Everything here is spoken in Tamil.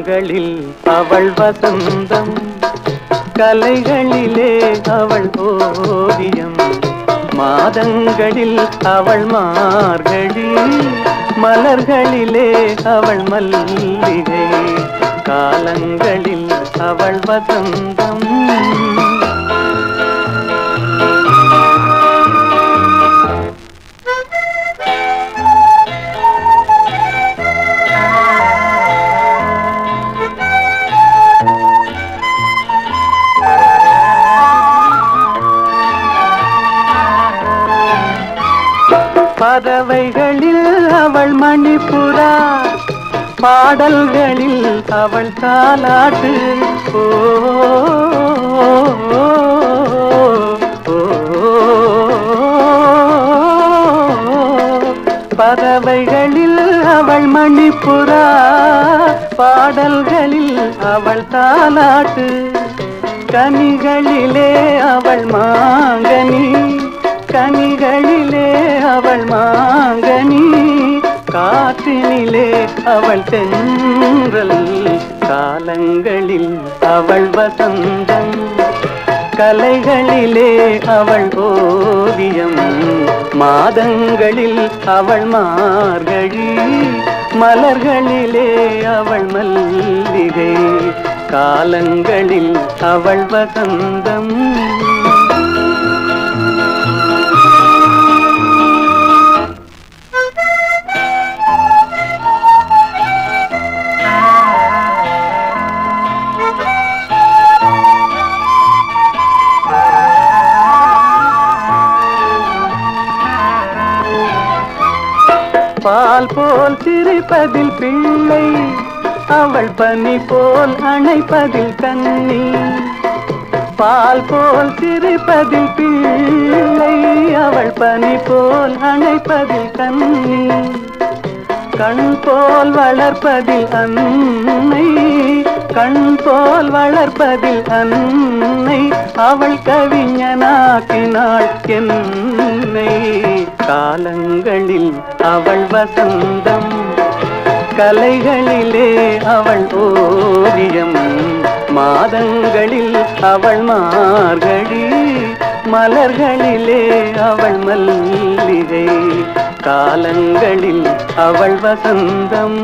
காலங்களில் அவள் வசந்தம், கலைகளிலே அவள் ஓவியம், மாதங்களில் அவள் மார்கழி, மலர்களிலே அவள் மல்லிகை, காலங்களில் அவள் வசந்தம். பறவைகளில் அவள் மணிப்புறா, பாடல்களில் அவள் தாலாட்டு. ஓ, பறவைகளில் அவள் மணிப்புறா, பாடல்களில் அவள் தாலாட்டு, கனிகளிலே அவள் மாங்கனி, கனிகளிலே அவள் மாங்கனி, காற்றினிலே அவள் தென்றல், காலங்களில் அவள் வசந்தம், கலைகளிலே அவள் ஓவியம், மாதங்களில் அவள் மார்கழி, மலர்களிலே அவள் மல்லிகை, காலங்களில் அவள் வசந்தம். பால் போல் சிரிப்பதில் பிள்ளை, அவள் பனி போல் அணைப்பதில் கண்ணி, பால் போல் சிரிப்பதில் பிள்ளை, அவள் பனி போல் அணைப்பதில் கண்ணி, கண் போல் வளர்ப்பதில் அன்னை, கண் போல் வளர்ப்பதில் அன்னை, அவள் கவிஞனாக்கினாள் என்னை, காலங்களில் அவள் வசந்தம், கலைகளிலே அவள் ஓவியம், மாதங்களில் அவள் மார்கழி, மலர்களிலே அவள் மல்லிகை, காலங்களில் அவள் வசந்தம்.